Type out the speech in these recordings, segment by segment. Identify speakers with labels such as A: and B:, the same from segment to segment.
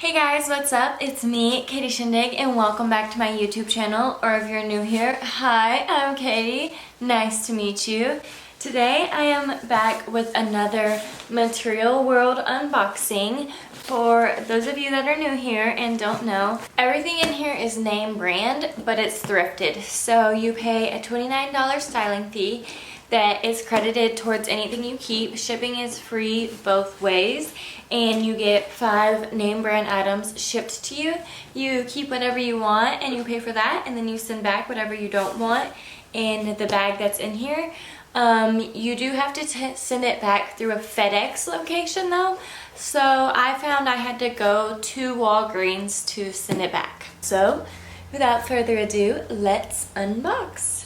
A: Hey guys, what's up? It's me, Katie Shindig, and welcome back to my YouTube channel, or if you're new here, hi, I'm Katie. Nice to meet you. Today I am back with another Material World unboxing. For those of you that are new here and don't know, everything in here is name brand, but it's thrifted. So you pay a $29 styling fee that is credited towards anything you keep. Shipping is free both ways, and you get 5 name brand items shipped to you. You keep whatever you want and you pay for that, and then you send back whatever you don't want in the bag that's in here. You do have to send it back through a FedEx location though, so I found I had to go to Walgreens to send it back. So without further ado, let's unbox.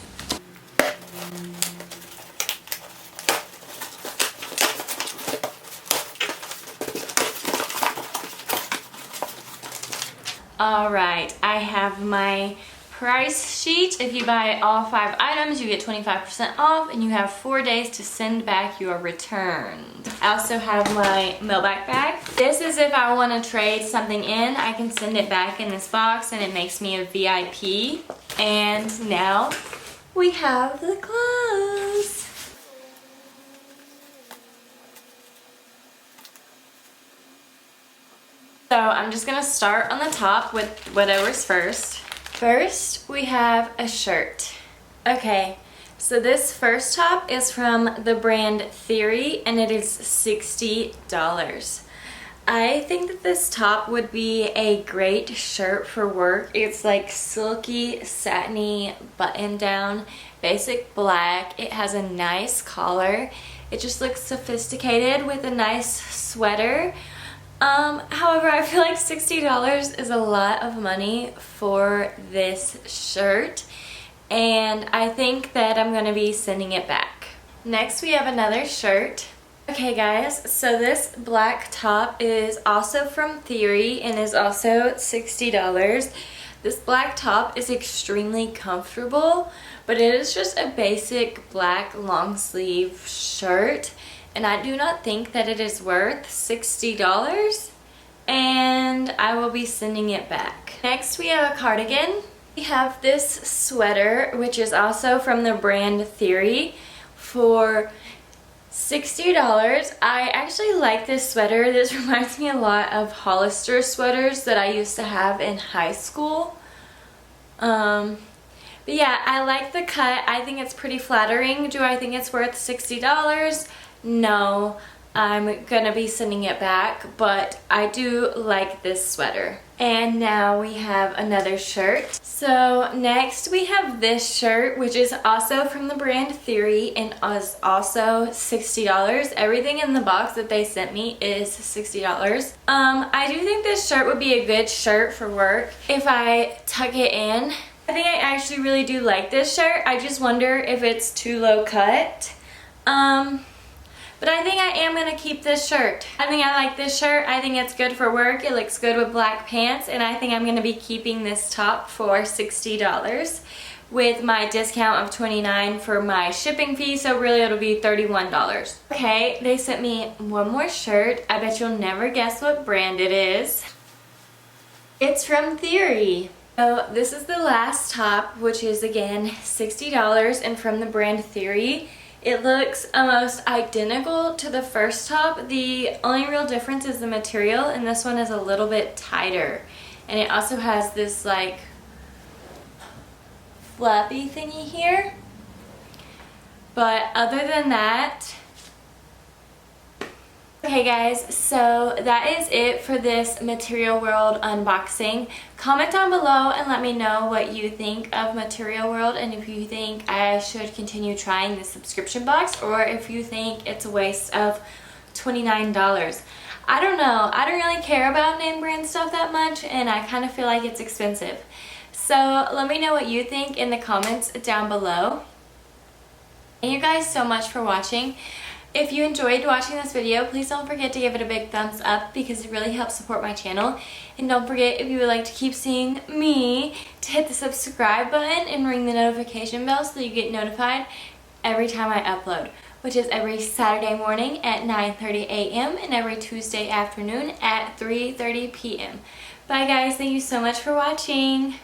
A: Alright, I have my price sheet. If you buy all 5 items, you get 25% off, and you have 4 days to send back your return. I also have my mailback bag. This is if I want to trade something in, I can send it back in this box and it makes me a VIP. And now we have the clothes. So I'm just gonna start on the top with whatever's first. First, we have a shirt. Okay, so this first top is from the brand Theory, and it is $60. I think that this top would be a great shirt for work. It's like silky, satiny button down, basic black. It has a nice collar. It just looks sophisticated with a nice sweater. However, I feel like $60 is a lot of money for this shirt, and I think that I'm going to be sending it back. Next, we have another shirt. Okay guys, so this black top is also from Theory and is also $60. This black top is extremely comfortable, but it is just a basic black long sleeve shirt. And I do not think that it is worth $60, and I will be sending it back. Next, we have a cardigan. We have this sweater, which is also from the brand Theory, for $60. I actually like this sweater. This reminds me a lot of Hollister sweaters that I used to have in high school. But yeah, I like the cut. I think it's pretty flattering. Do I think it's worth $60? No, I'm gonna be sending it back, but I do like this sweater. And now we have another shirt. So next we have this shirt, which is also from the brand Theory and is also $60. Everything in the box that they sent me is $60. I do think this shirt would be a good shirt for work if I tuck it in. I think I actually really do like this shirt. I just wonder if it's too low cut. But I think I am going to keep this shirt. I think I like this shirt. I think it's good for work. It looks good with black pants. And I think I'm going to be keeping this top for $60 with my discount of $29 for my shipping fee. So really it'll be $31. Okay, they sent me one more shirt. I bet you'll never guess what brand it is. It's from Theory. So this is the last top, which is again $60 and from the brand Theory. It looks almost identical to the first top. The only real difference is the material, and this one is a little bit tighter. And it also has this like flappy thingy here. But other than that, okay guys, so that is it for this Material World unboxing. Comment down below and let me know what you think of Material World, and if you think I should continue trying the subscription box, or if you think it's a waste of $29. I don't know. I don't really care about name brand stuff that much, and I kind of feel like it's expensive. So let me know what you think in the comments down below. Thank you guys so much for watching. If you enjoyed watching this video, please don't forget to give it a big thumbs up because it really helps support my channel. And don't forget, if you would like to keep seeing me, to hit the subscribe button and ring the notification bell so that you get notified every time I upload. which is every Saturday morning at 9:30 a.m. and every Tuesday afternoon at 3:30 p.m. Bye guys, thank you so much for watching.